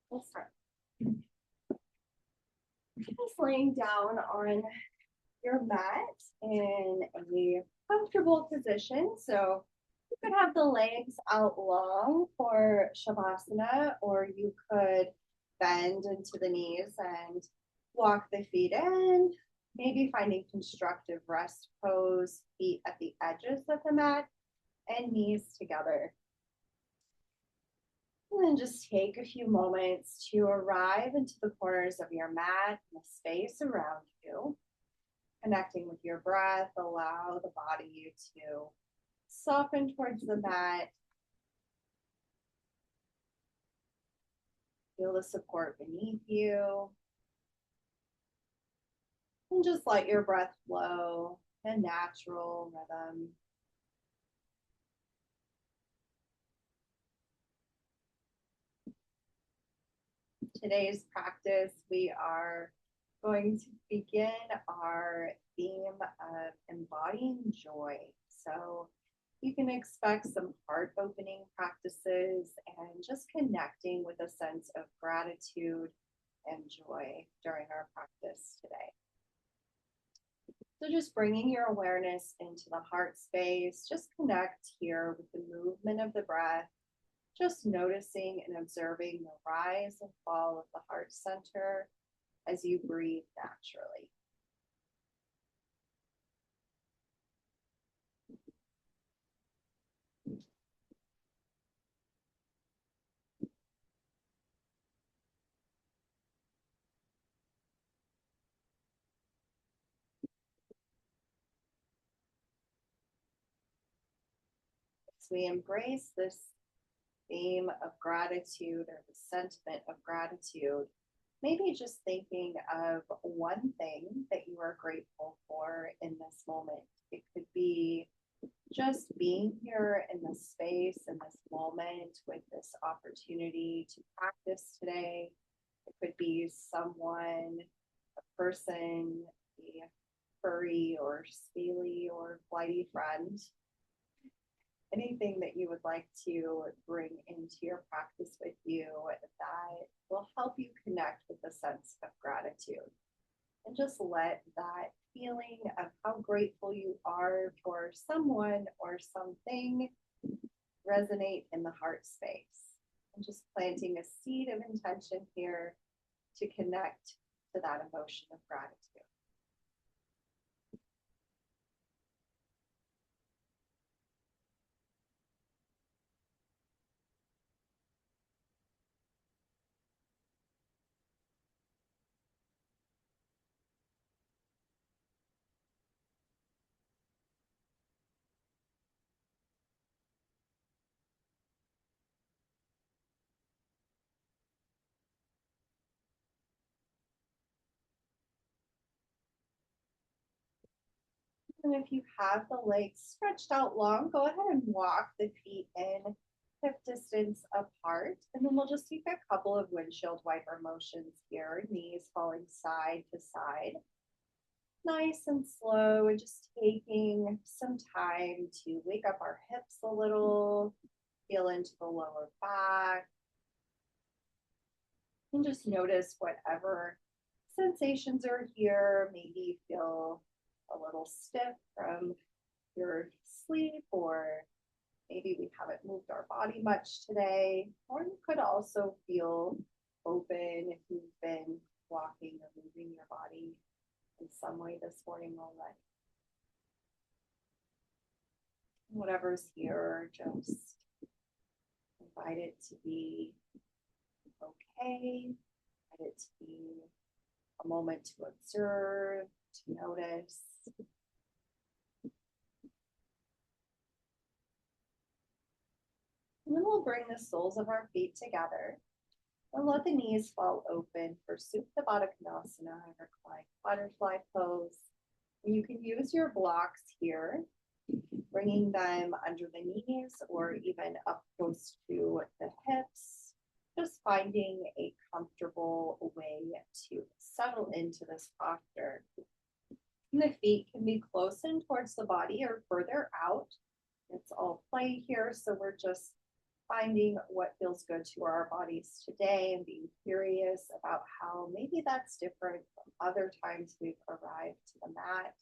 We'll start. Just laying down on your mat in a comfortable position. So you could have the legs out long for Shavasana, or you could bend into the knees and walk the feet in, maybe finding constructive rest pose, feet at the edges of the mat and knees together. And then just take a few moments to arrive into the corners of your mat and the space around you. Connecting with your breath, allow the body to soften towards the mat. Feel the support beneath you. And just let your breath flow in natural rhythm. Today's practice, we are going to begin our theme of embodying joy. So you can expect some heart opening practices and just connecting with a sense of gratitude and joy during our practice today. So just bringing your awareness into the heart space, just connect here with the movement of the breath, just noticing and observing the rise and fall of the heart center as you breathe naturally. As we embrace this theme of gratitude or the sentiment of gratitude, maybe just thinking of one thing that you are grateful for in this moment. It could be just being here in this space, in this moment, with this opportunity to practice today. It could be someone, a person, a furry or scaly or flighty friend. Anything that you would like to bring into your practice with you that will help you connect with a sense of gratitude. And just let that feeling of how grateful you are for someone or something resonate in the heart space. And just planting a seed of intention here to connect to that emotion of gratitude. And if you have the legs stretched out long, go ahead and walk the feet in hip distance apart. And then we'll just take a couple of windshield wiper motions here, knees falling side to side. Nice and slow, and just taking some time to wake up our hips a little, feel into the lower back, and just notice whatever sensations are here. Maybe feel a little stiff from your sleep, or maybe we haven't moved our body much today. Or you could also feel open if you've been walking or moving your body in some way this morning already. Whatever's here, just invite it to be okay. Invite it to be a moment to observe, to notice. And then we'll bring the soles of our feet together and let the knees fall open for Supta Baddha Konasana, reclined butterfly pose. And you can use your blocks here, bringing them under the knees or even up close to the hips, just finding a comfortable way to settle into this posture. And the feet can be close in towards the body or further out. It's all play here, so we're just finding what feels good to our bodies today and being curious about how maybe that's different from other times we've arrived to the mat,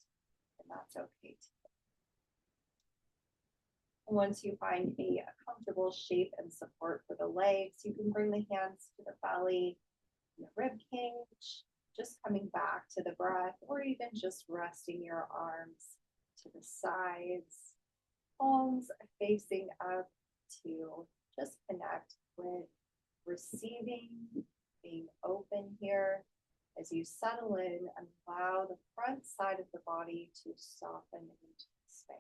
and that's okay too. And once you find a comfortable shape and support for the legs, you can bring the hands to the belly and the rib cage, just coming back to the breath, or even just resting your arms to the sides, palms facing up to just connect with receiving, being open here as you settle in and allow the front side of the body to soften into space.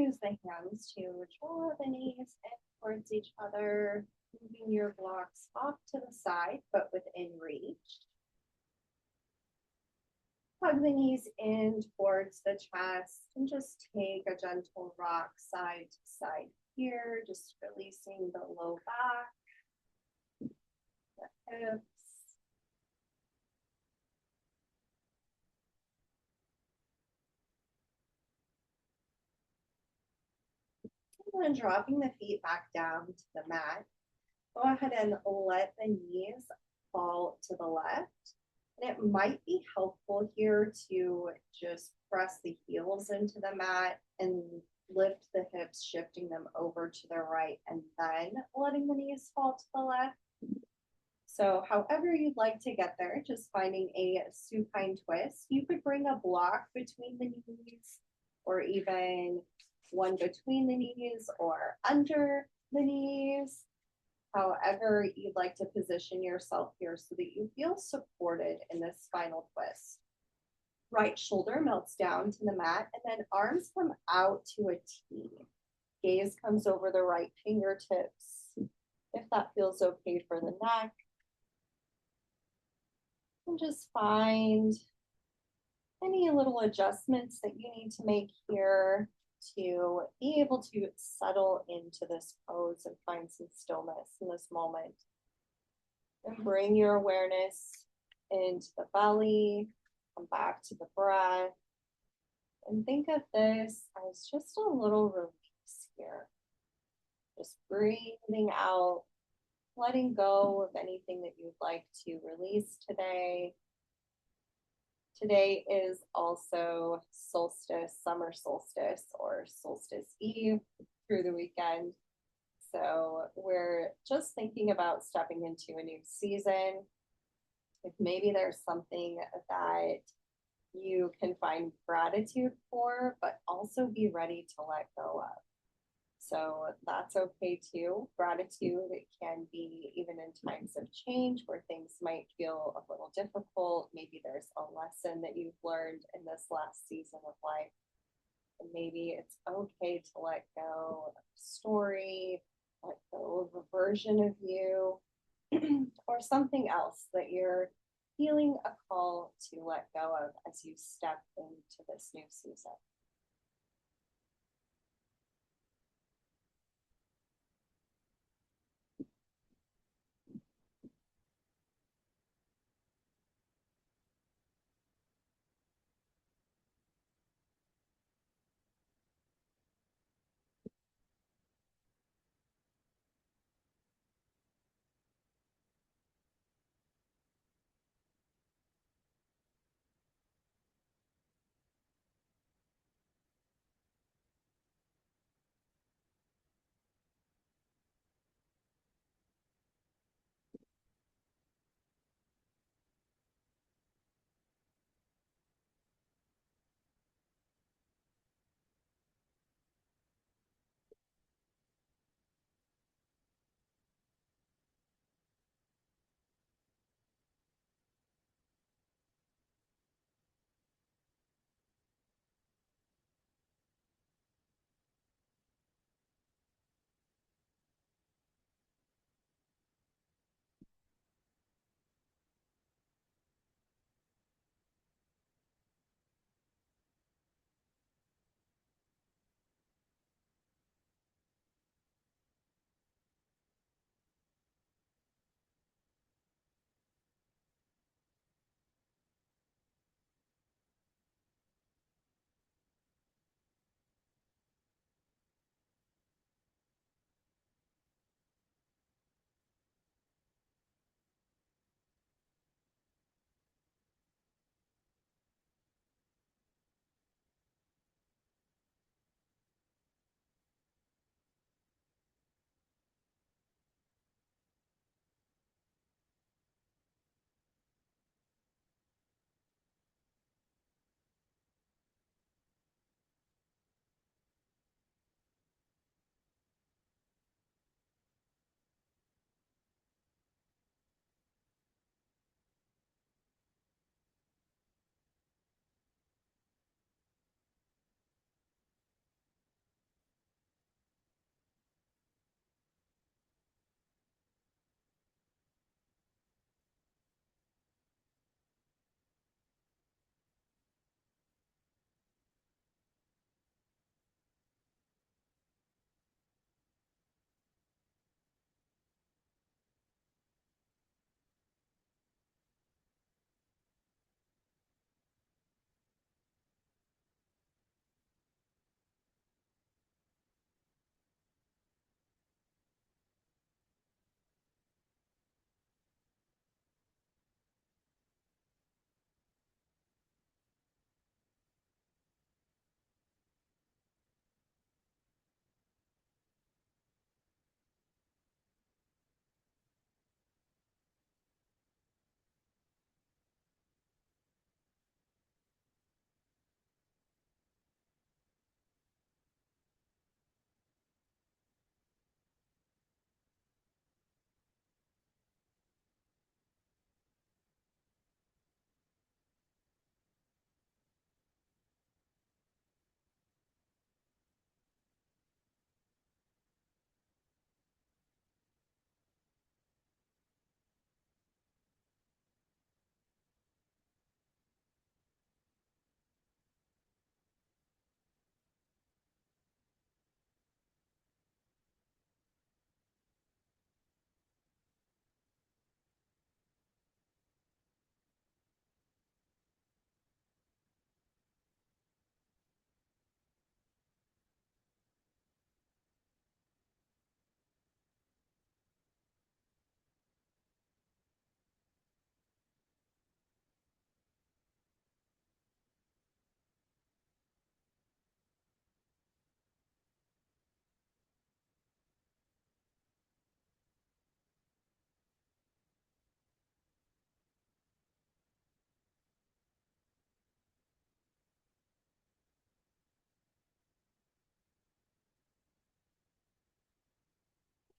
use the hands to draw the knees in towards each other, moving your blocks off to the side, but within reach. Hug the knees in towards the chest and just take a gentle rock side to side here, just releasing the low back, the hips. And then dropping the feet back down to the mat. Go ahead and let the knees fall to the left. And it might be helpful here to just press the heels into the mat and lift the hips, shifting them over to the right, and then letting the knees fall to the left. So however you'd like to get there, just finding a supine twist. You could bring a block between the knees, or even one between the knees or under the knees. However you'd like to position yourself here so that you feel supported in this spinal twist. Right shoulder melts down to the mat, and then arms come out to a T. Gaze comes over the right fingertips, if that feels okay for the neck. And just find any little adjustments that you need to make here to be able to settle into this pose and find some stillness in this moment. And bring your awareness into the belly, come back to the breath, and think of this as just a little release here. Just breathing out, letting go of anything that you'd like to release today. Today is also solstice, summer solstice, or solstice eve through the weekend. So we're just thinking about stepping into a new season. If maybe there's something that you can find gratitude for, but also be ready to let go of. So that's okay too. Gratitude, it can be even in times of change where things might feel a little difficult. Maybe there's a lesson that you've learned in this last season of life. And maybe it's okay to let go of a story, let go of a version of you, or something else that you're feeling a call to let go of as you step into this new season.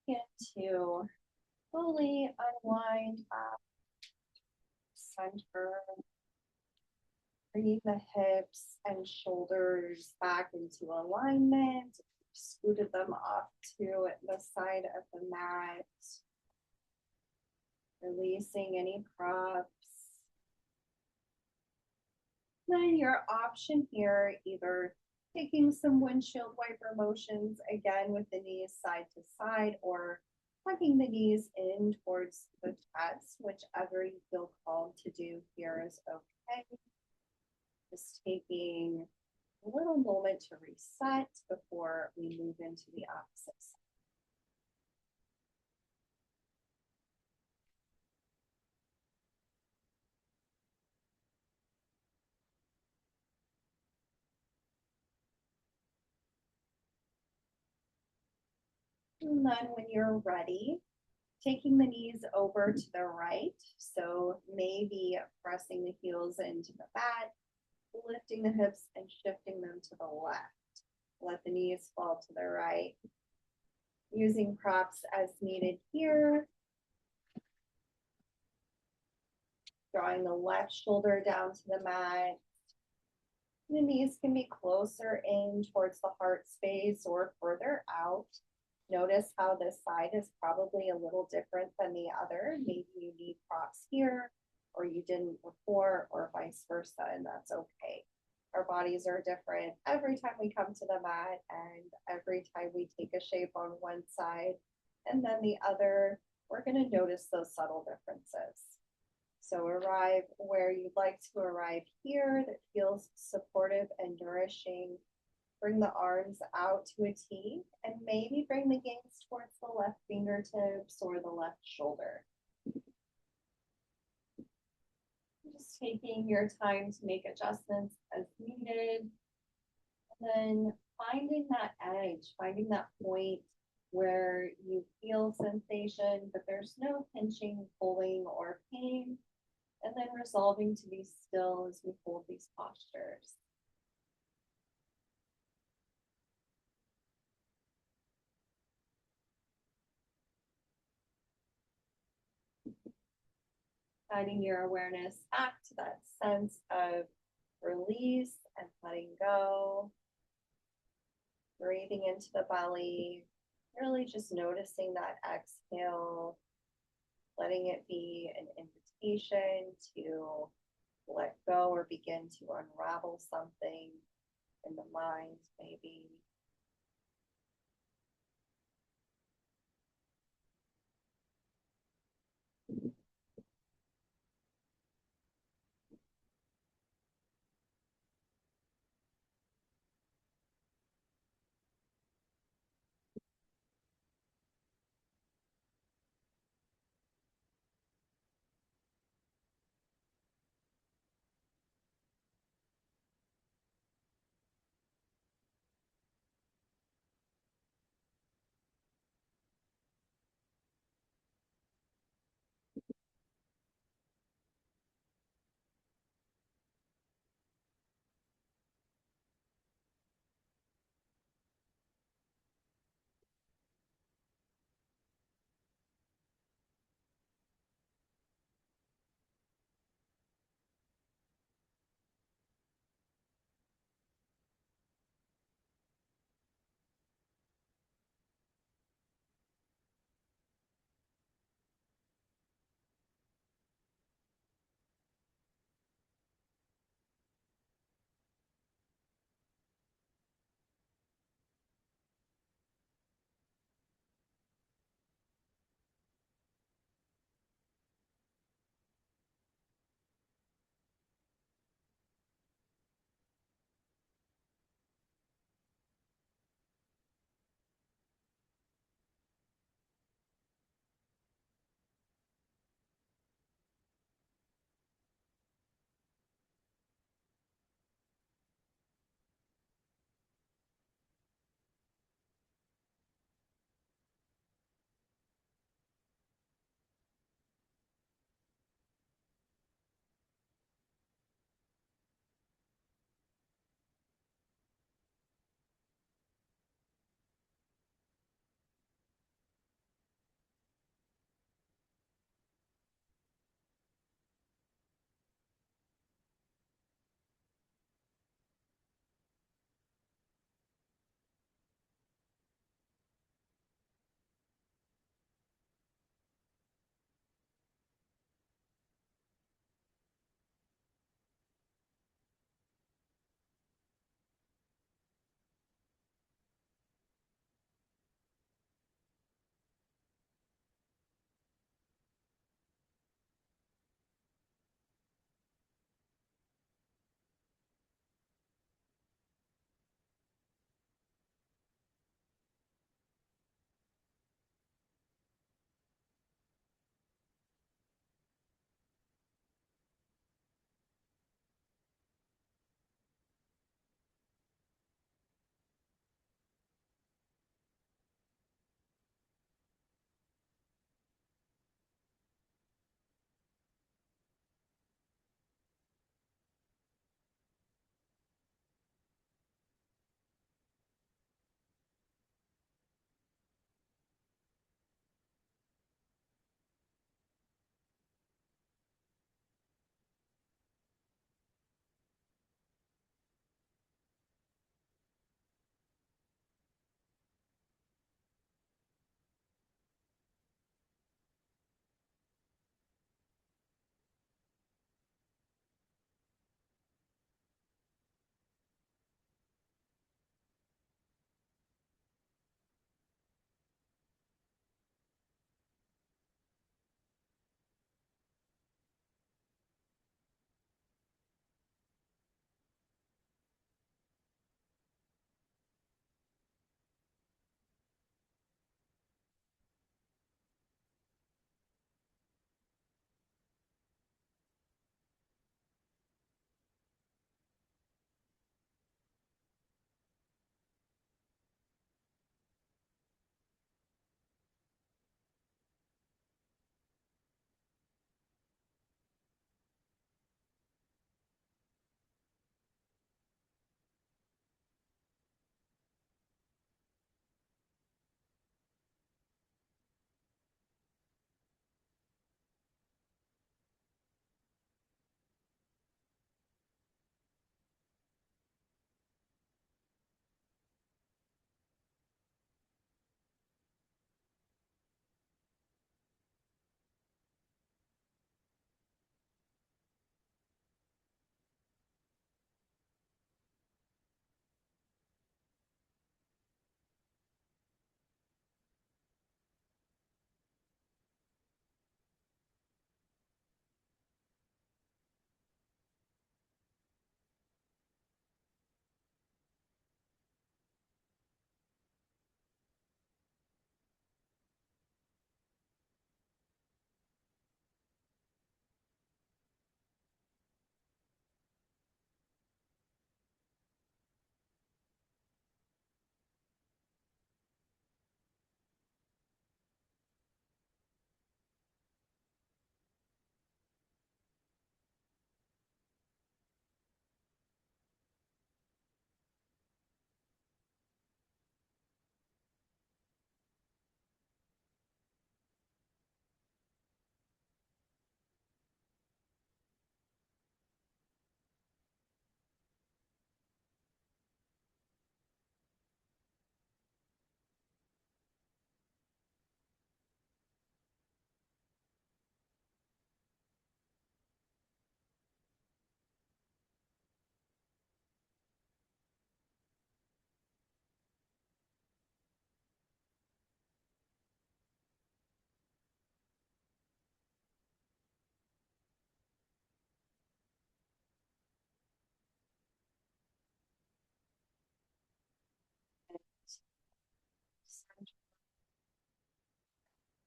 Begin to slowly unwind back, center. Bringing the hips and shoulders back into alignment. Scooted them off to the side of the mat. Releasing any props. Then your option here, either taking some windshield wiper motions again with the knees side to side, or tucking the knees in towards the chest, whichever you feel called to do here is okay. Just taking a little moment to reset before we move into the opposite side. And then when you're ready, taking the knees over to the right. So maybe pressing the heels into the mat, lifting the hips and shifting them to the left. Let the knees fall to the right. Using props as needed here. Drawing the left shoulder down to the mat. The knees can be closer in towards the heart space or further out. Notice how this side is probably a little different than the other. Maybe you need props here, or you didn't before, or vice versa, and that's okay. Our bodies are different every time we come to the mat, and every time we take a shape on one side and then the other, we're going to notice those subtle differences. So arrive where you'd like to arrive here that feels supportive and nourishing. Bring the arms out to a T and maybe bring the gaze towards the left fingertips or the left shoulder. Just taking your time to make adjustments as needed. And then finding that edge, finding that point where you feel sensation, but there's no pinching, pulling, or pain. And then resolving to be still as we hold these postures. Guiding your awareness back to that sense of release and letting go. Breathing into the belly. Really just noticing that exhale. Letting it be an invitation to let go or begin to unravel something in the mind, maybe.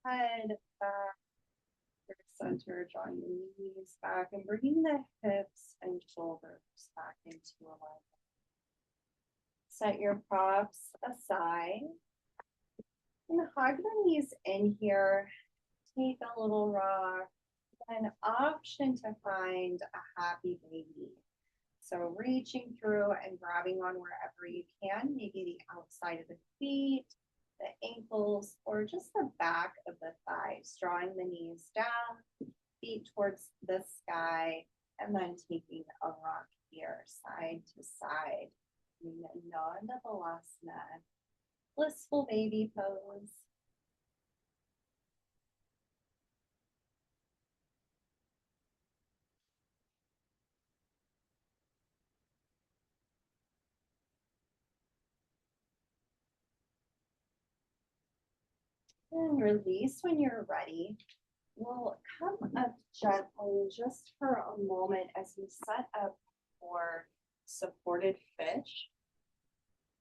head back to the center, drawing the knees back and bringing the hips and shoulders back into alignment. Set your props aside and hug the knees in here. Take a little rock, an option to find a happy baby. So reaching through and grabbing on wherever you can, maybe the outside of the feet, the ankles, or just the back of the thighs, drawing the knees down, feet towards the sky, and then taking a rock here, side to side. Nanda Balasana, blissful baby pose. And release when you're ready. We'll come up gently just for a moment as we set up for supported fish.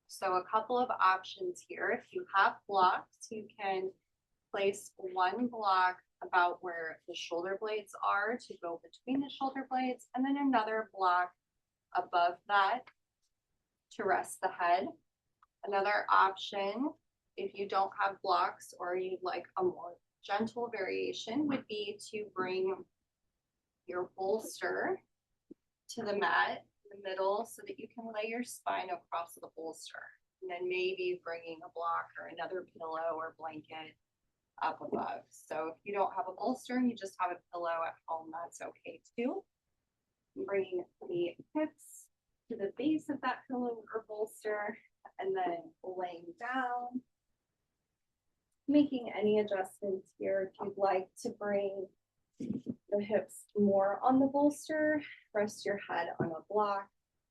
So a couple of options here. If you have blocks, you can place one block about where the shoulder blades are to go between the shoulder blades, and then another block above that to rest the head. Another option, if you don't have blocks or you'd like a more gentle variation, would be to bring your bolster to the mat in the middle so that you can lay your spine across the bolster. And then maybe bringing a block or another pillow or blanket up above. So if you don't have a bolster and you just have a pillow at home, that's okay too. Bringing the hips to the base of that pillow or bolster, and then laying down. Making any adjustments here. If you'd like to bring the hips more on the bolster, rest your head on a block,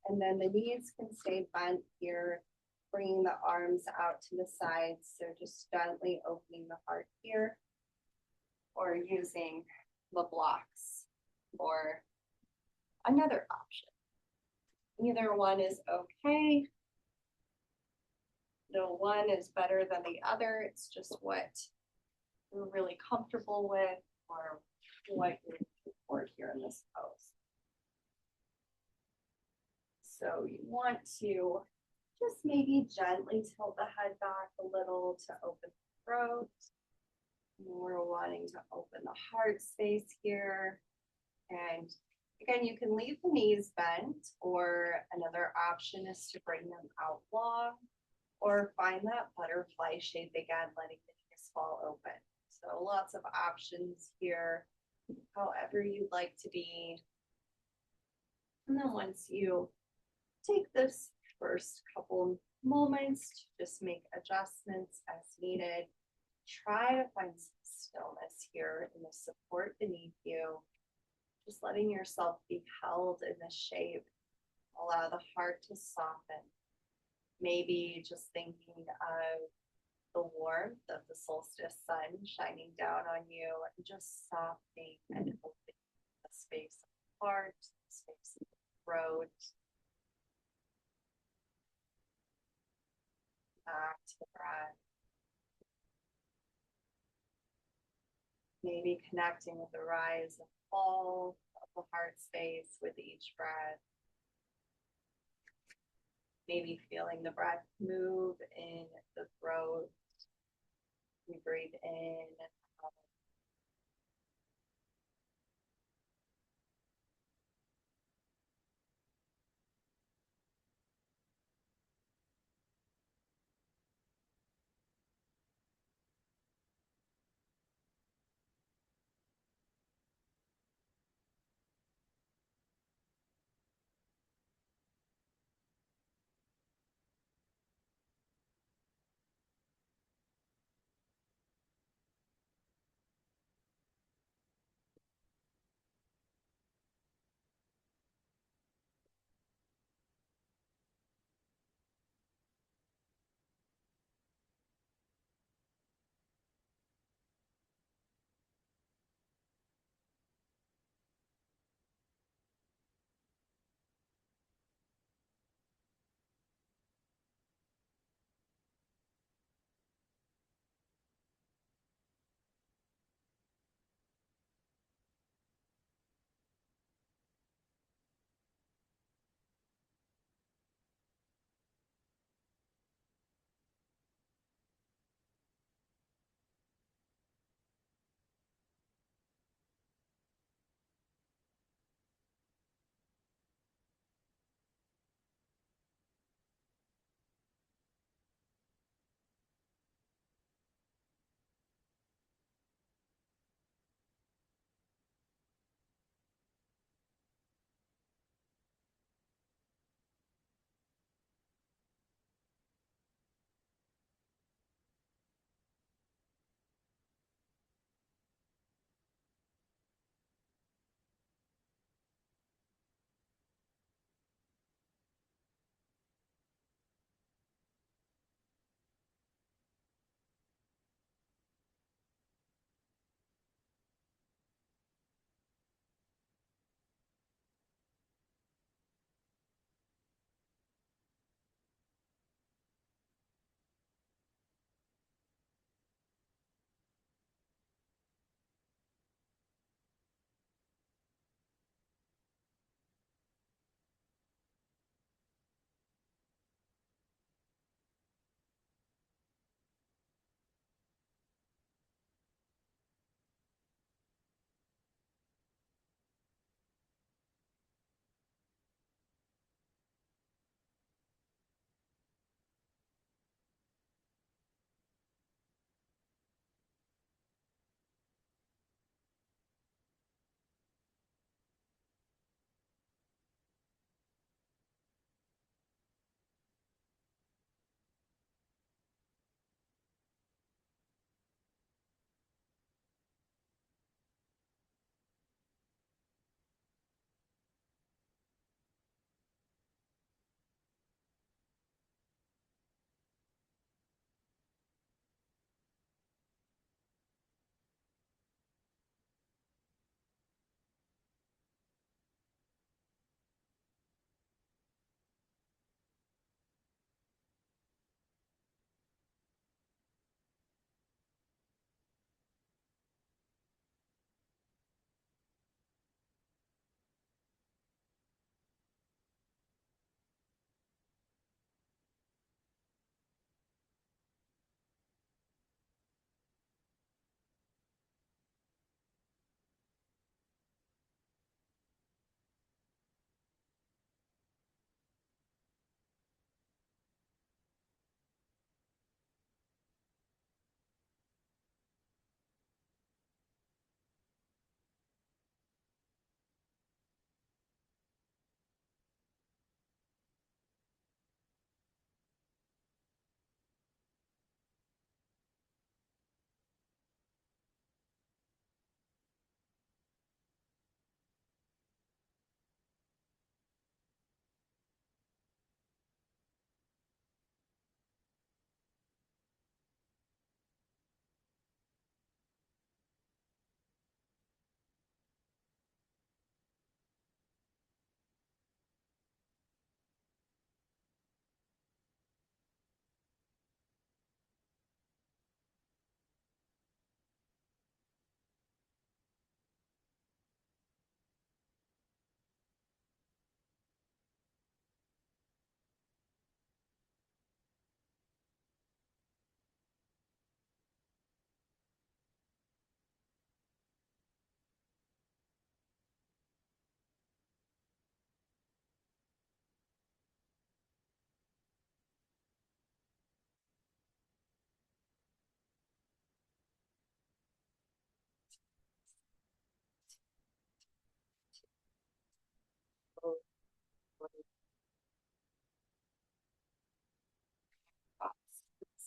and then the knees can stay bent here, bringing the arms out to the sides. So just gently opening the heart here, or using the blocks, or another option. Either one is okay. No one is better than the other. It's just what you're really comfortable with or what you're looking for here in this pose. So you want to just maybe gently tilt the head back a little to open the throat. We're wanting to open the heart space here. And again, you can leave the knees bent, or another option is to bring them out long, or find that butterfly shape again, letting the knees fall open. So lots of options here, however you'd like to be. And then once you take this first couple moments to just make adjustments as needed, try to find some stillness here in the support beneath you. Just letting yourself be held in the shape. Allow the heart to soften. Maybe just thinking of the warmth of the solstice sun shining down on you and just softening and opening the space of the heart, the space of the throat. Back to the breath. Maybe connecting with the rise and fall of the heart space with each breath. Maybe feeling the breath move in the throat. You breathe in and out.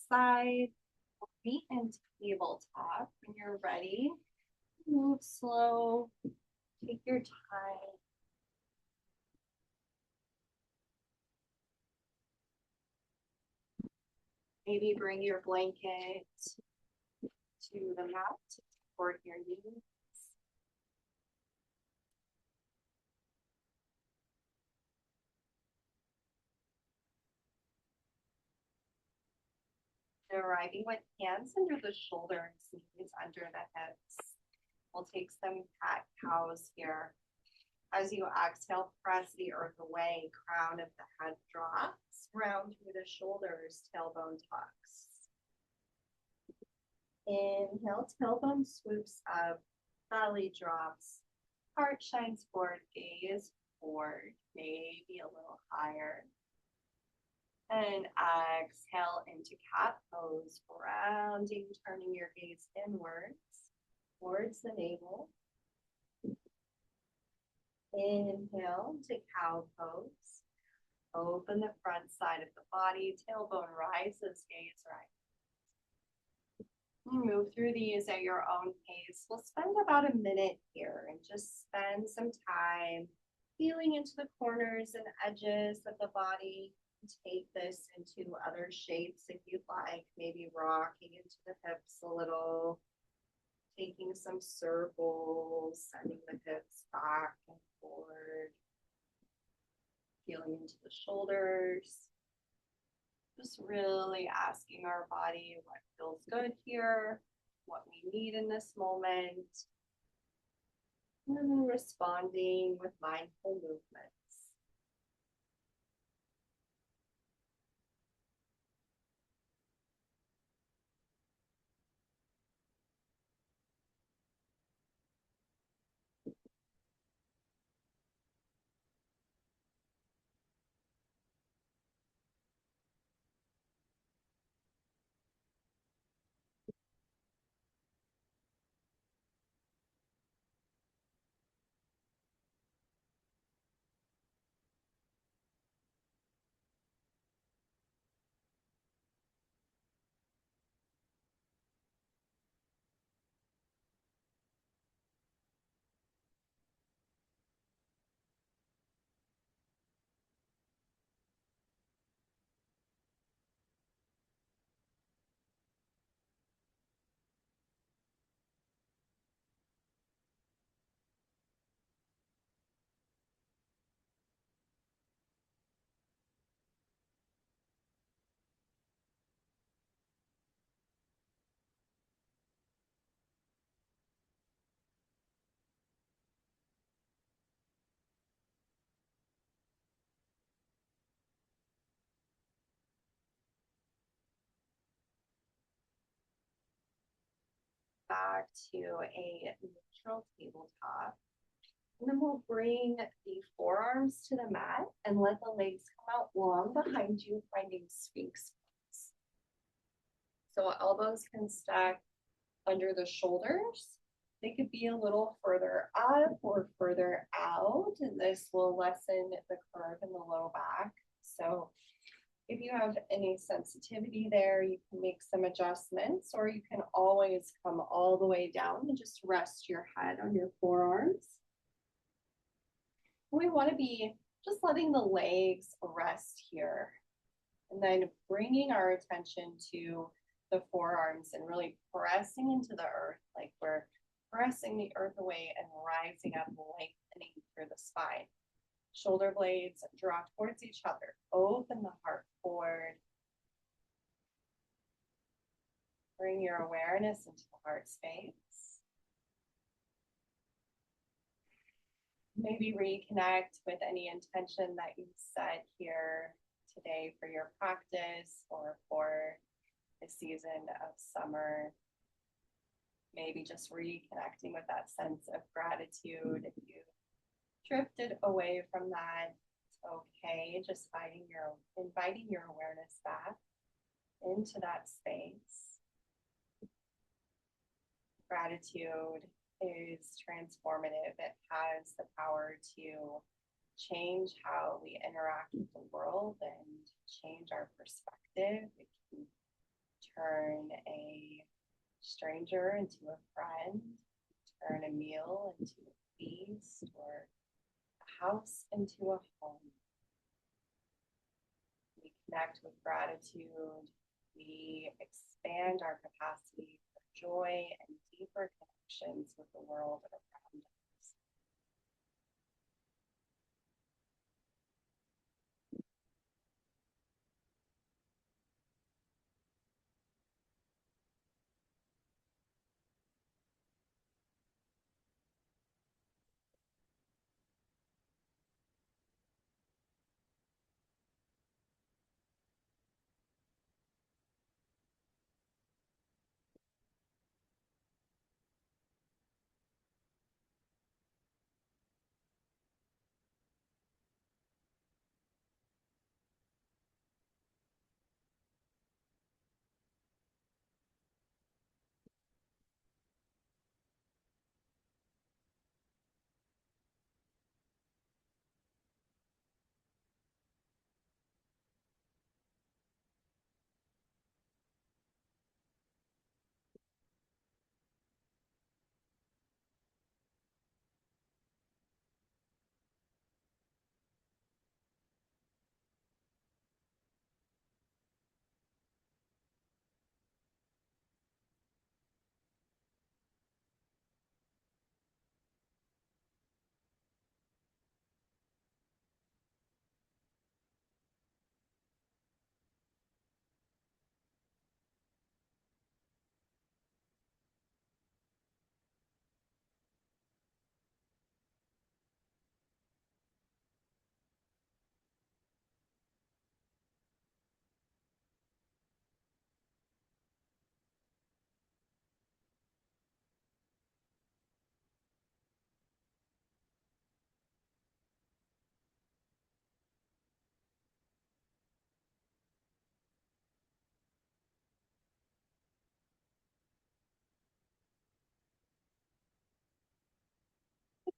side, feet into tabletop. When you're ready, move slow, take your time. Maybe bring your blanket to the mat to support your knees. Arriving with hands under the shoulders, knees under the hips. We'll take some cat cows here. As you exhale, press the earth away, crown of the head drops, round through the shoulders, tailbone tucks. Inhale, tailbone swoops up, belly drops, heart shines forward, gaze forward, maybe a little higher. And exhale into cat pose, rounding, turning your gaze inwards, towards the navel. Inhale to cow pose. Open the front side of the body, tailbone rises, gaze right. Move through these at your own pace. We'll spend about a minute here and just spend some time feeling into the corners and edges of the body. Take this into other shapes if you'd like, maybe rocking into the hips a little, taking some circles, sending the hips back and forward, feeling into the shoulders. Just really asking our body what feels good here, what we need in this moment, and then responding with mindful movements. Back to a neutral tabletop. And then we'll bring the forearms to the mat and let the legs come out long behind you, finding Sphinx pose. So elbows can stack under the shoulders. They could be a little further up or further out, and this will lessen the curve in the low back. So if you have any sensitivity there, you can make some adjustments, or you can always come all the way down and just rest your head on your forearms. We want to be just letting the legs rest here, and then bringing our attention to the forearms and really pressing into the earth, like we're pressing the earth away and rising up, lengthening through the spine. Shoulder blades draw towards each other. Open the heart forward. Bring your awareness into the heart space. Maybe reconnect with any intention that you set here today for your practice or for the season of summer. Maybe just reconnecting with that sense of gratitude. If you drifted away from that, it's okay. Just inviting your awareness back into that space. Gratitude is transformative. It has the power to change how we interact with the world and change our perspective. It can turn a stranger into a friend, turn a meal into a feast, or a house into a home. We connect with gratitude. We expand our capacity for joy and deeper connections with the world around us.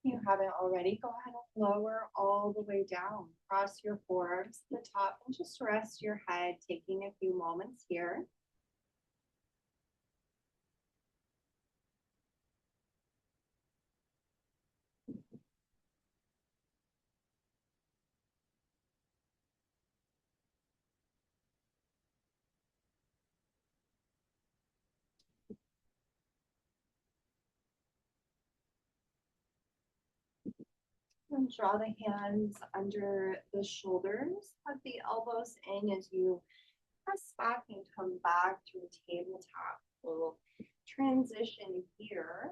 If you haven't already, go ahead and lower all the way down. Cross your forearms to the top and just rest your head, taking a few moments here. And draw the hands under the shoulders, hug the elbows in as you press back and come back to a tabletop. We'll transition here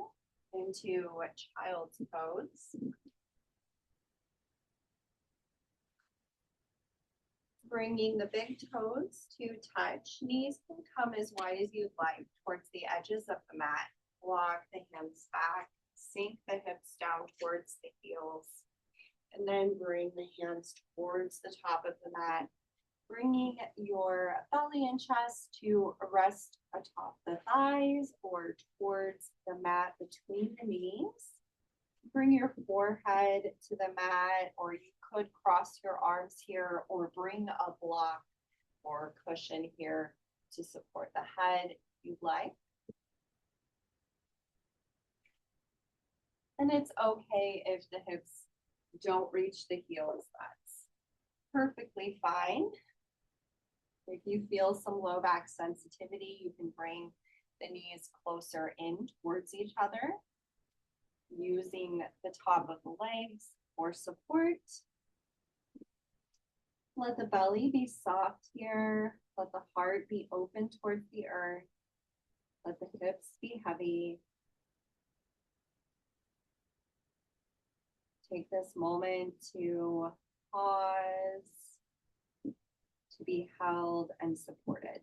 into child's pose. Bringing the big toes to touch. Knees can come as wide as you'd like towards the edges of the mat. Walk the hands back. Sink the hips down towards the heels. And then bring the hands towards the top of the mat, bringing your belly and chest to rest atop the thighs or towards the mat between the knees. Bring your forehead to the mat, or you could cross your arms here or bring a block or cushion here to support the head if you'd like. And it's okay if the hips don't reach the heels. That's perfectly fine. If you feel some low back sensitivity, you can bring the knees closer in towards each other, using the top of the legs for support. Let the belly be soft here. Let the heart be open towards the earth. Let the hips be heavy. Take this moment to pause, to be held and supported.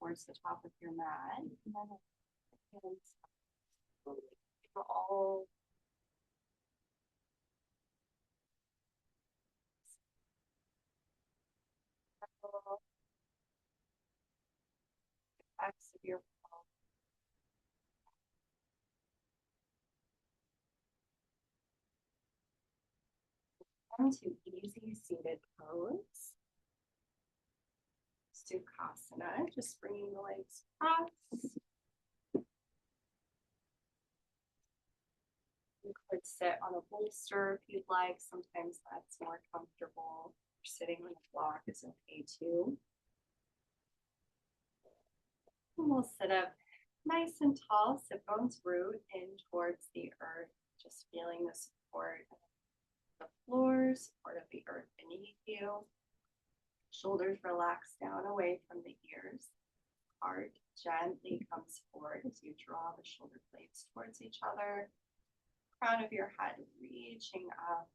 towards the top of your mat. And then hands all backs of your palm. Come to easy seated pose. Sukhasana, just bringing the legs across. You could sit on a bolster if you'd like. Sometimes that's more comfortable. Sitting on a block is okay too. And we'll sit up nice and tall, sit bones root in towards the earth, just feeling the support of the floor, support of the earth beneath you. Shoulders relax down away from the ears. Heart gently comes forward as you draw the shoulder blades towards each other. Crown of your head reaching up.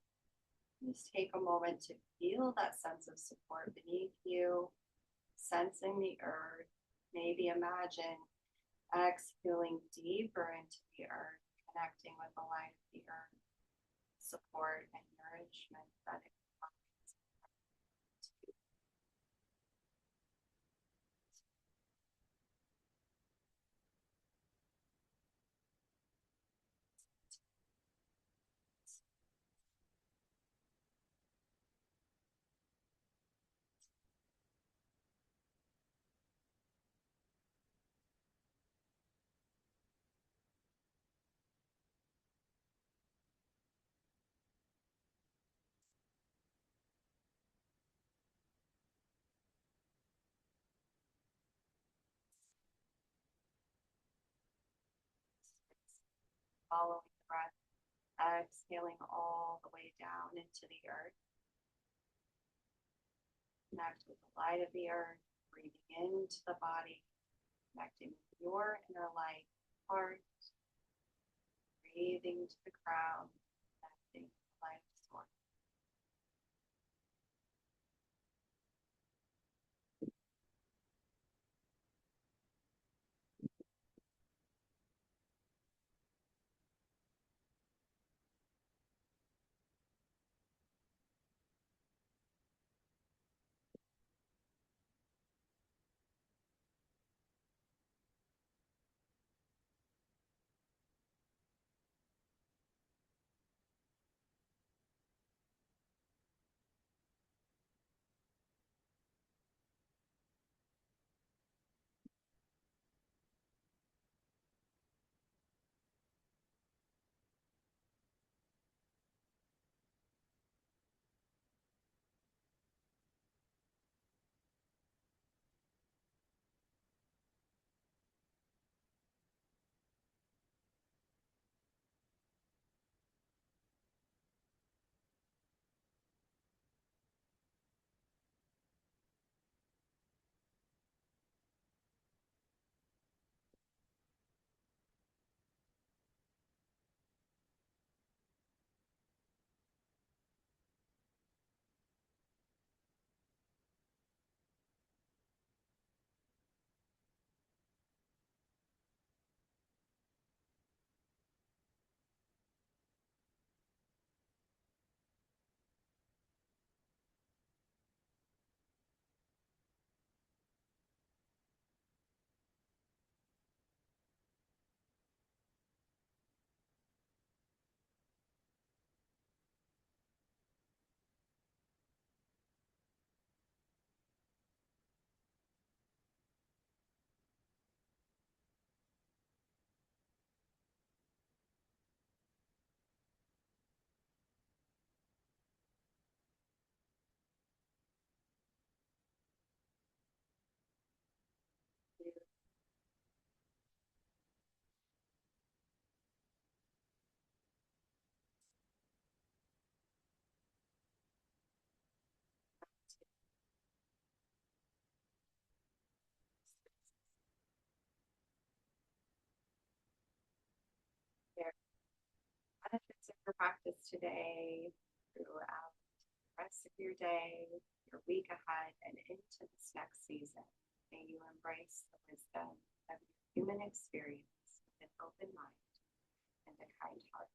Just take a moment to feel that sense of support beneath you, sensing the earth. Maybe imagine exhaling deeper into the earth, connecting with the light of the earth, support and nourishment that it provides. Following the breath, exhaling all the way down into the earth. Connect with the light of the earth, breathing into the body, connecting with your inner light, heart, breathing to the crown, connecting with the light source. Benefits of your practice today, throughout the rest of your day, your week ahead, and into this next season. May you embrace the wisdom of your human experience with an open mind and a kind heart.